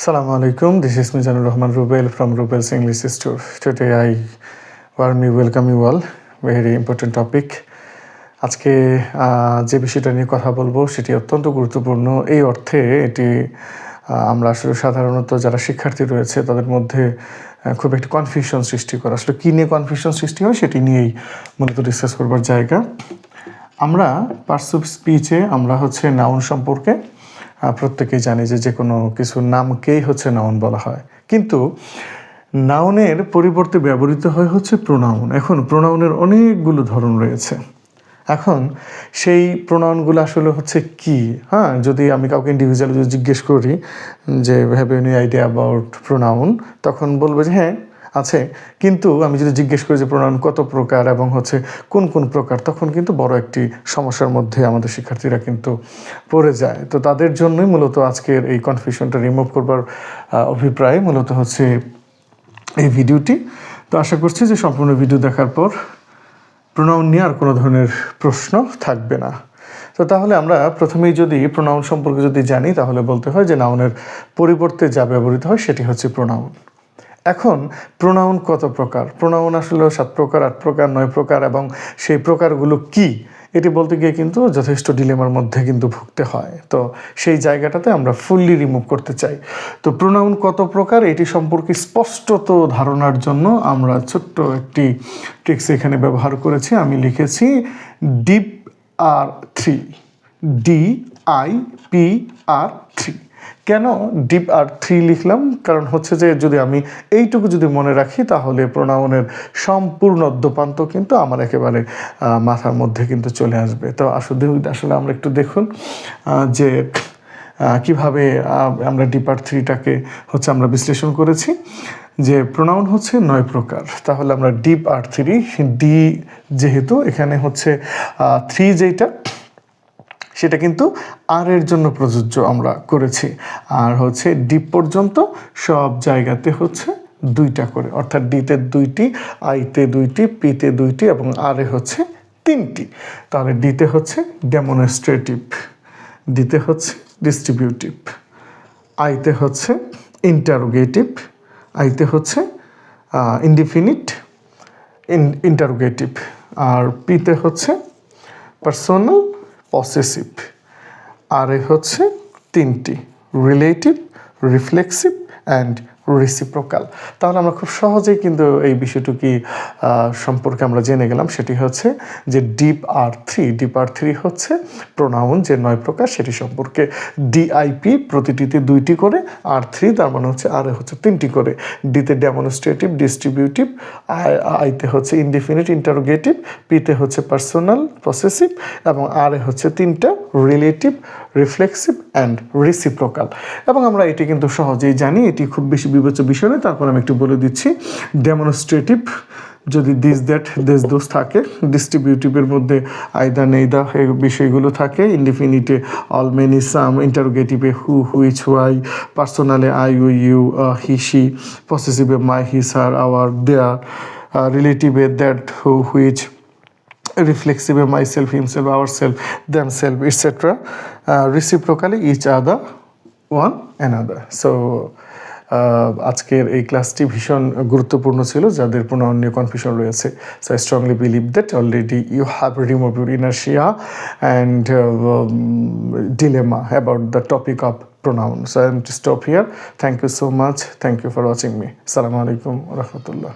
Assalamu alaikum. This is Mizanur Rahman Rubel from Rubel's English Store. Today I warmly welcome you all. Very important topic. আজকে যে বিষয়টা নিয়ে কথা বলবো সেটি অত্যন্ত গুরুত্বপূর্ণ এই অর্থে এটি আমরা আসলে সাধারণত যারা শিক্ষার্থী রয়েছে তাদের মধ্যে খুব একটা কনফিউশন সৃষ্টি করে। আসলে কী নিয়ে কনফিউশন সৃষ্টি হয় সেটি নিয়েই মূলত ডিসকাস করবার জায়গা। আমরা পার্টস অফ স্পিচে আমরা নাউন সম্পর্কে প্রত্যেকেই জানি যে কোনো কিছুর নামকেই নাউন বলা হয়, কিন্তু নাউনের পরিবর্তে ব্যবহৃত হয় প্রোনাউন। এখন প্রোনাউনের অনেকগুলো ধরন রয়েছে। এখন সেই প্রোনাউনগুলো আসলে কি, যদি আমি কাউকে ইন্ডিভিজুয়ালি যদি জিজ্ঞেস করি যে have you any idea about pronoun, তখন বলবে যে হ্যাঁ আছে, কিন্তু আমি যদি জিজ্ঞেস করি যে প্রোনাউন কত প্রকার এবং কোন কোন প্রকার, তখন কিন্তু বড় একটি সমস্যার মধ্যে আমাদের শিক্ষার্থীরা কিন্তু পড়ে যায়। তো তাদের জন্যই মূলত আজকের এই কনফিউশনটা রিমুভ করবার অভিপ্রায় মূলত এই ভিডিওটি। তো আশা করছি যে সম্পূর্ণ ভিডিও দেখার পর প্রোনাউন নিয়ে আর কোনো ধরনের প্রশ্ন থাকবে না। তো তাহলে আমরা প্রথমেই যদি প্রোনাউন সম্পর্কে যদি জানি, তাহলে বলতে হয় যে নাউনের পরিবর্তে যা ব্যবহৃত হয় সেটি প্রোনাউন। এখন প্রোনাউন কত প্রকার? প্রোনাউন আসলে 7 প্রকার, 8 প্রকার, 9 প্রকার, এবং সেই প্রকারগুলো কি এটি বলতে গিয়ে কিন্তু যথেষ্ট ডিলেমার মধ্যে কিন্তু ভুগতে হয়। তো সেই জায়গাটাতে আমরা ফুললি রিমুভ করতে চাই। তো প্রোনাউন কত প্রকার এটি সম্পর্কে স্পষ্টত ধারণার জন্য আমরা ছোট্ট একটি ট্রিক্স এখানে ব্যবহার করেছি। আমি লিখেছি DIPR3, DIPR3। কেন DIPR3 লিখলাম? কারণ যে যদি আমি এইটুকু যদি মনে রাখি, তাহলে প্রোনাউনের সম্পূর্ণ অদ্যপান্ত কিন্তু আমার একেবারে মাথার মধ্যে কিন্তু চলে আসবে। তো আসলে আমরা একটু দেখুন যে কিভাবে আমরা DIPR3টাকে আমরা বিশ্লেষণ করেছি। যে প্রোনাউন 9 প্রকার, তাহলে আমরা DIPR3, ডি যেহেতু এখানে 3 যেটা সেটা কিন্তু আর এর জন্য প্রযোজ্য আমরা করেছি, আর ডিপ পর্যন্ত সব জায়গাতে 2টা করে, অর্থাৎ ডিতে 2টি, আইতে 2টি, পিতে 2টি এবং আর এ 3টি। তাহলে ডিতে ডেমনস্ট্রেটিভ, ডিতে ডিস্ট্রিবিউটিভ, আইতে ইন্টারোগেটিভ, আইতে ইনডিফিনিট ইন্টারোগেটিভ, আর পিতে পার্সোনাল পসেসিভ, আর এ 3টি রিলেটিভ, রিফ্লেক্সিভ অ্যান্ড রেসিপ্রোকাল। তাহলে আমরা খুব সহজেই কিন্তু এই বিষয়টুকি সম্পর্কে আমরা জেনে গেলাম। সেটি যে DIPR3 প্রোনাউন যে 9 প্রকার সেটি সম্পর্কে। DIP প্রতিটিতে 2টি করে, আর 3 তার মানে আর এ 3টি করে। ডিতে ডেমনস্ট্রেটিভ, ডিস্ট্রিবিউটিভ, আইতে ইনডিফিনিট ইন্টারোগেটিভ, পিতে পার্সোনাল পসেসিভ এবং আর এ 3টা রিলেটিভ, রিফ্লেক্সিভ অ্যান্ড রেসিপ্রোকাল। এবং আমরা এটি কিন্তু সহজেই জানি, এটি খুব বেশি বিবেচ্য বিষয় নয়। তারপর আমি একটু বলে দিচ্ছি। ডেমনস্ট্রেটিভ যদি দিস, দ্যাট, দেস, দোস থাকে। ডিস্ট্রিবিউটিভের মধ্যে আইদা, নেইদা এই বিষয়গুলো থাকে। ইনডিফিনিটে অল, মেনি, সাম। ইন্টারোগেটিভে হু, হুইচ, হোয়াই। পার্সোনালে আই, ইউ, হি, শি। পসেসিভে my, his, her, our, their. রিলেটিভে দ্যাট, হু, হুইচ। রিফ্লেক্সিভে myself, himself, ourself, themself, etcetera. Reciprocally each other, one another. So আজকের এই ক্লাসটি ভীষণ গুরুত্বপূর্ণ ছিল যাদের প্রোনাউন নিয়ে কনফিউশন রয়েছে। So I strongly believe that already you have remove your inertia and dilemma about the topic of pronoun. So I am to stop here. Thank you so much. Thank you for watching me. Assalamu alaikum wa rahmatullah.